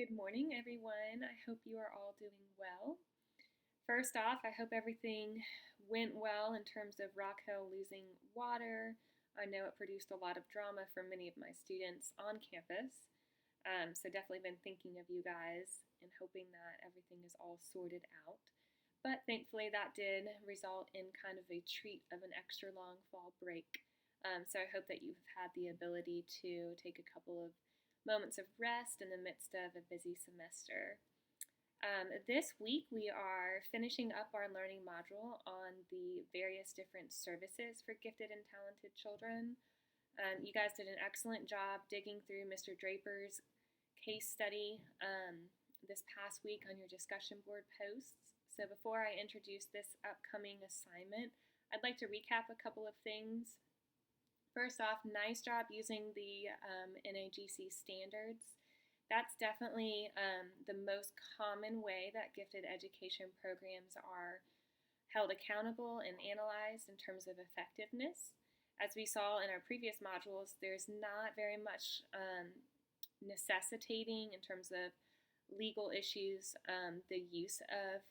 Good morning, everyone. I hope you are all doing well. First off, I hope everything went well in terms of Rock Hill losing water. I know it produced a lot of drama for many of my students on campus. So definitely been thinking of you guys and hoping that everything is all sorted out. But thankfully, that did result in kind of a treat of an extra long fall break. So I hope that you've had the ability to take a couple of moments of rest in the midst of a busy semester. This week, we are finishing up our learning module on the various different services for gifted and talented children. You guys did an excellent job digging through Mr. Draper's case study this past week on your discussion board posts. So before I introduce this upcoming assignment, I'd like to recap a couple of things. First off, nice job using the NAGC standards. That's definitely the most common way that gifted education programs are held accountable and analyzed in terms of effectiveness. As we saw in our previous modules, there's not very much necessitating in terms of legal issues the use of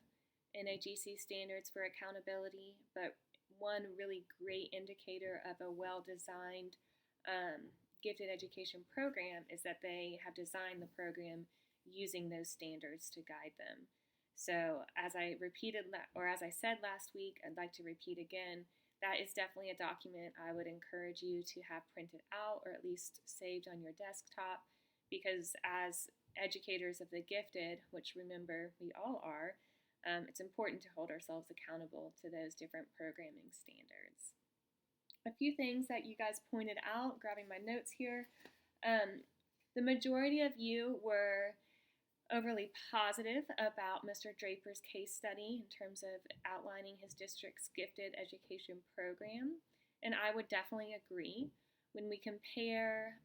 NAGC standards for accountability, but one really great indicator of a well-designed gifted education program is that they have designed the program using those standards to guide them. So as I said last week, I'd like to repeat again, that is definitely a document I would encourage you to have printed out or at least saved on your desktop, because as educators of the gifted, which remember we all are, it's important to hold ourselves accountable to those different programming standards. A few things that you guys pointed out, grabbing my notes here. The majority of you were overly positive about Mr. Draper's case study in terms of outlining his district's gifted education program, and I would definitely agree. When we compare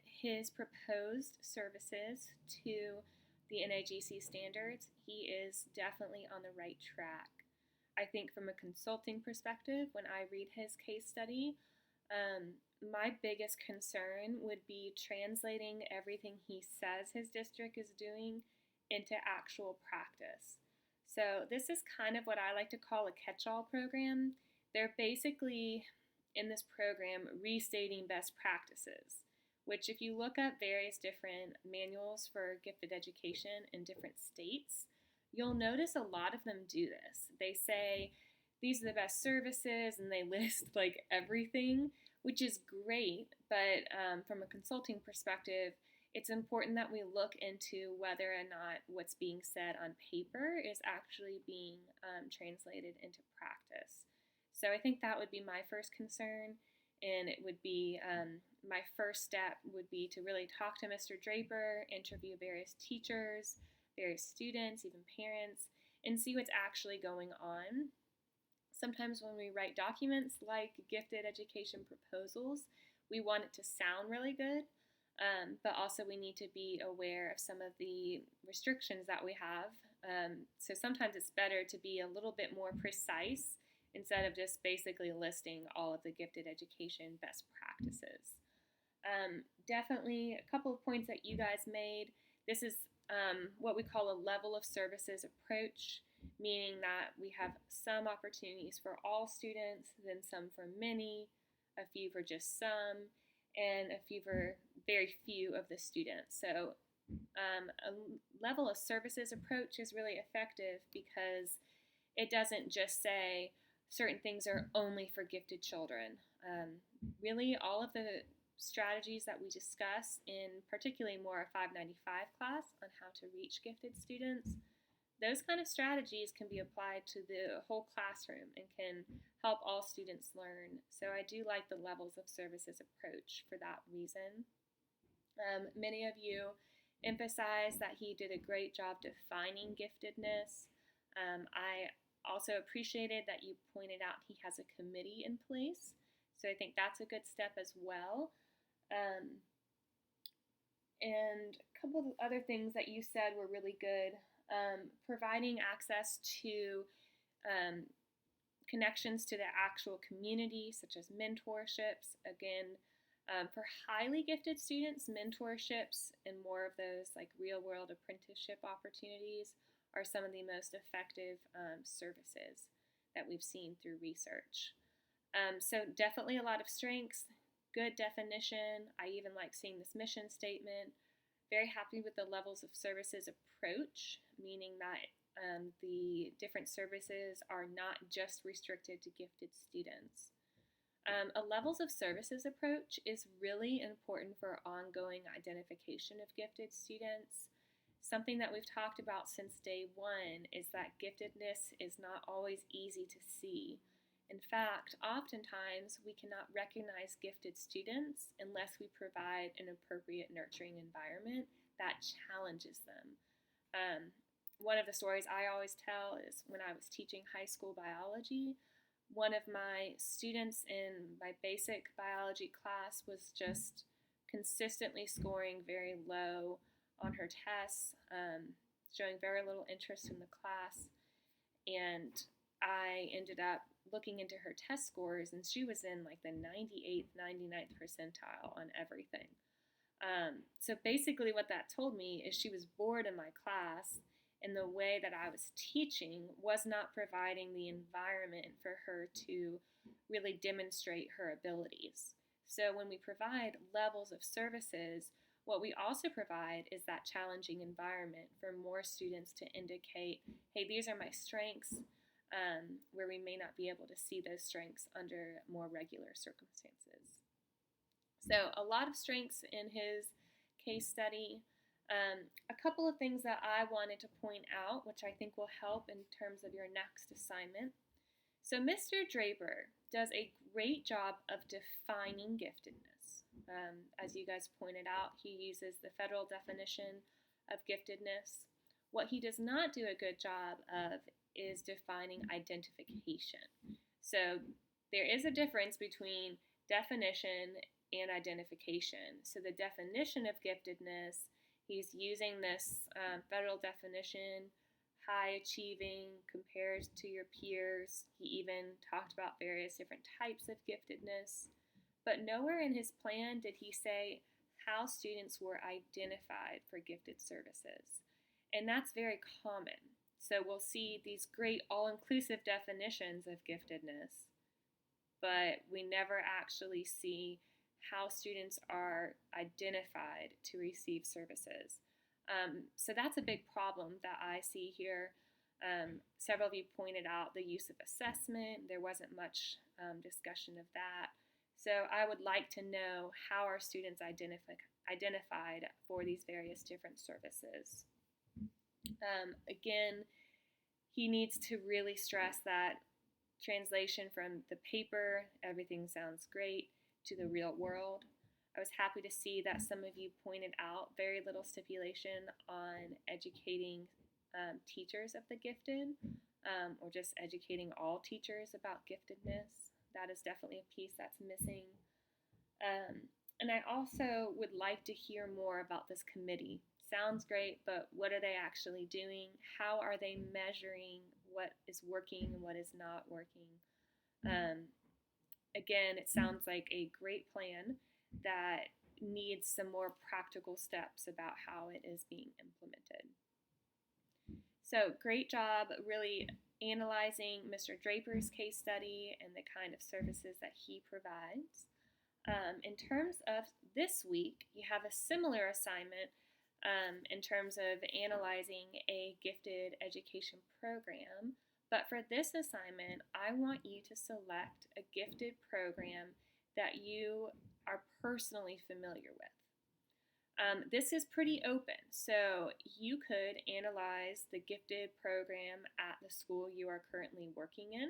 his proposed services to the NAGC standards, he is definitely on the right track. I think from a consulting perspective, when I read his case study, my biggest concern would be translating everything he says his district is doing into actual practice. So this is kind of what I like to call a catch-all program. They're basically, in this program, restating best practices, which if you look up various different manuals for gifted education in different states, you'll notice a lot of them do this. They say, these are the best services, and they list like everything, which is great, but from a consulting perspective, it's important that we look into whether or not what's being said on paper is actually being translated into practice. So I think that would be my first concern, and it would be my first step would be to really talk to Mr. Draper, interview various teachers, various students, even parents, and see what's actually going on. Sometimes when we write documents like gifted education proposals, we want it to sound really good, but also we need to be aware of some of the restrictions that we have. So sometimes it's better to be a little bit more precise instead of just basically listing all of the gifted education best practices. Definitely a couple of points that you guys made. This is what we call a level of services approach, meaning that we have some opportunities for all students, then some for many, a few for just some, and a few for very few of the students. So a level of services approach is really effective because it doesn't just say certain things are only for gifted children. Really, all of the strategies that we discuss in particularly more a 595 class on how to reach gifted students, those kind of strategies can be applied to the whole classroom and can help all students learn. So I do like the levels of services approach for that reason. Many of you emphasized that he did a great job defining giftedness. I also appreciated that you pointed out he has a committee in place. So I think that's a good step as well. And a couple of other things that you said were really good. Providing access to connections to the actual community, such as mentorships. Again, For highly gifted students, mentorships and more of those like real world apprenticeship opportunities are some of the most effective services that we've seen through research. So definitely a lot of strengths, good definition. I even like seeing this mission statement. Very happy with the levels of services approach, meaning that the different services are not just restricted to gifted students. A levels of services approach is really important for ongoing identification of gifted students. Something that we've talked about since day one is that giftedness is not always easy to see. In fact, oftentimes we cannot recognize gifted students unless we provide an appropriate nurturing environment that challenges them. One of the stories I always tell is when I was teaching high school biology, one of my students in my basic biology class was just consistently scoring very low on her tests, showing very little interest in the class, and I ended up looking into her test scores, and she was in like the 98th, 99th percentile on everything. So basically what that told me is she was bored in my class, and the way that I was teaching was not providing the environment for her to really demonstrate her abilities. So when we provide levels of services, what we also provide is that challenging environment for more students to indicate, hey, these are my strengths, where we may not be able to see those strengths under more regular circumstances. So a lot of strengths in his case study. A couple of things that I wanted to point out, which I think will help in terms of your next assignment. So Mr. Draper does a great job of defining giftedness. As you guys pointed out, he uses the federal definition of giftedness. What he does not do a good job of is defining identification. So there is a difference between definition and identification. So the definition of giftedness, he's using this federal definition, high achieving, compared to your peers. He even talked about various different types of giftedness. But nowhere in his plan did he say how students were identified for gifted services. And that's very common. So we'll see these great all-inclusive definitions of giftedness, but we never actually see how students are identified to receive services. So that's a big problem that I see here. Several of you pointed out the use of assessment. There wasn't much discussion of that. So I would like to know how are students identified for these various different services. Again, he needs to really stress that translation from the paper, everything sounds great, to the real world. I was happy to see that some of you pointed out very little stipulation on educating teachers of the gifted, or just educating all teachers about giftedness. That is definitely a piece that's missing. And I also would like to hear more about this committee. Sounds great, but what are they actually doing? How are they measuring what is working and what is not working? Again, it sounds like a great plan that needs some more practical steps about how it is being implemented. So great job really analyzing Mr. Draper's case study and the kind of services that he provides. In terms of this week, you have a similar assignment in terms of analyzing a gifted education program. But for this assignment, I want you to select a gifted program that you are personally familiar with. This is pretty open, so you could analyze the gifted program at the school you are currently working in,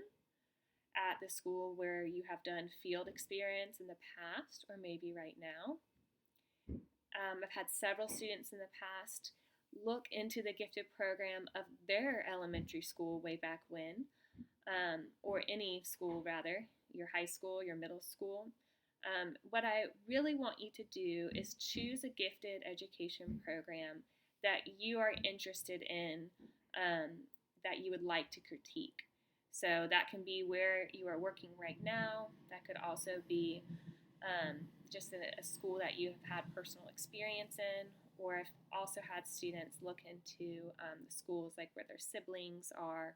at the school where you have done field experience in the past, or maybe right now. I've had several students in the past look into the gifted program of their elementary school way back when, or any school rather, your high school, your middle school. What I really want you to do is choose a gifted education program that you are interested in, that you would like to critique. So that can be where you are working right now. That could also be just a school that you have had personal experience in, or I've also had students look into the schools like where their siblings are,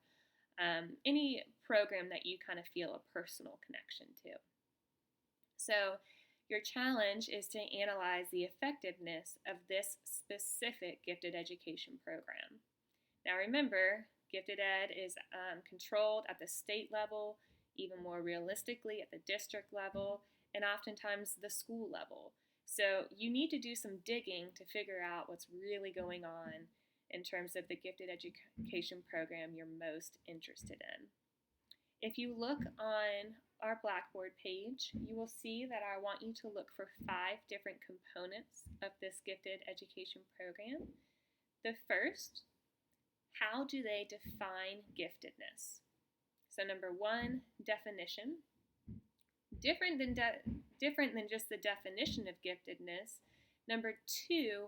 any program that you kind of feel a personal connection to. So your challenge is to analyze the effectiveness of this specific gifted education program. Now remember, gifted ed is controlled at the state level, even more realistically at the district level, and oftentimes the school level. So you need to do some digging to figure out what's really going on in terms of the gifted education program you're most interested in. If you look on our Blackboard page, you will see that I want you to look for 5 different components of this gifted education program. The first, how do they define giftedness? So number 1, definition. Different than just the definition of giftedness. Number 2,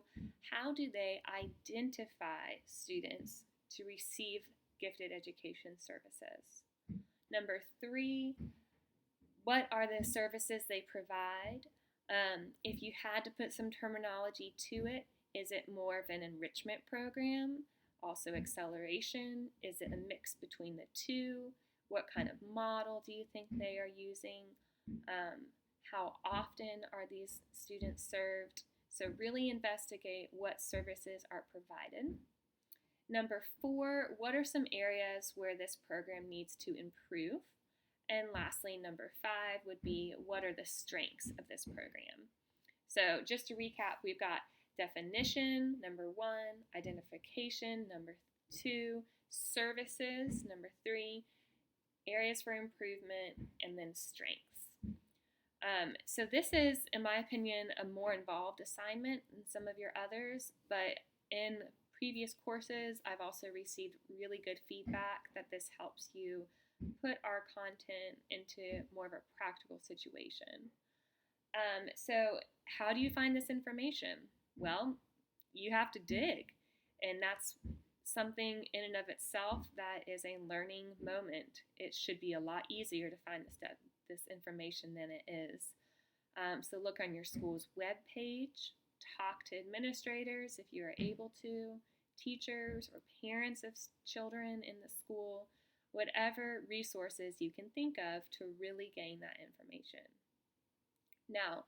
how do they identify students to receive gifted education services? Number 3, what are the services they provide? If you had to put some terminology to it, is it more of an enrichment program? Also acceleration? Is it a mix between the two? What kind of model do you think they are using? How often are these students served? So really investigate what services are provided. Number 4, what are some areas where this program needs to improve? And lastly, number 5 would be, what are the strengths of this program? So just to recap, we've got definition, number 1, identification, number 2, services, number 3, areas for improvement, and then strengths. So this is, in my opinion, a more involved assignment than some of your others, but in previous courses, I've also received really good feedback that this helps you put our content into more of a practical situation. So how do you find this information? Well, you have to dig, and that's something in and of itself that is a learning moment. It should be a lot easier to find this information than it is. So look on your school's webpage, talk to administrators if you are able to, teachers or parents of children in the school, whatever resources you can think of to really gain that information. Now,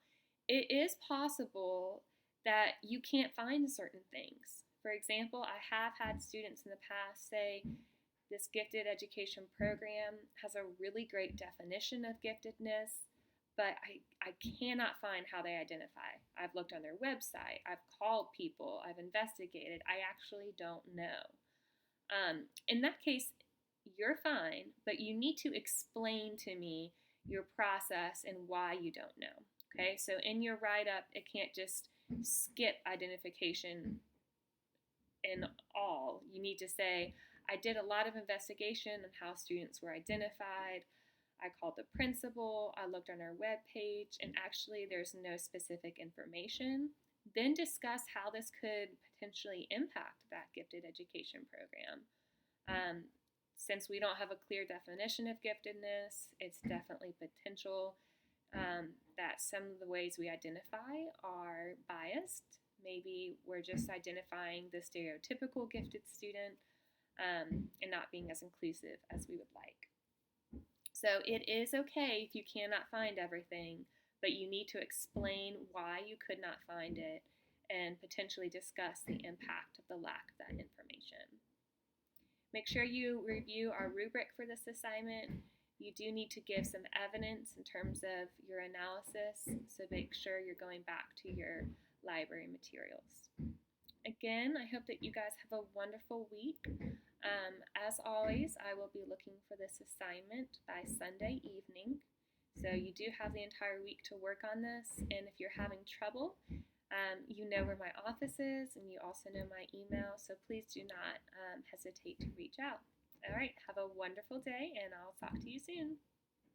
it is possible that you can't find certain things. For example, I have had students in the past say, this gifted education program has a really great definition of giftedness, but I cannot find how they identify. I've looked on their website, I've called people, I've investigated, I actually don't know. In that case, you're fine, but you need to explain to me your process and why you don't know. Okay, so in your write-up, it can't just skip identification in all. You need to say, I did a lot of investigation on how students were identified. I called the principal, I looked on our webpage, and actually there's no specific information. Then discuss how this could potentially impact that gifted education program. Since we don't have a clear definition of giftedness, it's definitely potential that some of the ways we identify are biased. Maybe we're just identifying the stereotypical gifted student and not being as inclusive as we would like. So it is okay if you cannot find everything, but you need to explain why you could not find it and potentially discuss the impact of the lack of that information. Make sure you review our rubric for this assignment. You do need to give some evidence in terms of your analysis, so make sure you're going back to your library materials. Again, I hope that you guys have a wonderful week. As always, I will be looking for this assignment by Sunday evening. So you do have the entire week to work on this, and if you're having trouble, you know where my office is, and you also know my email, so please do not hesitate to reach out. All right, have a wonderful day, and I'll talk to you soon.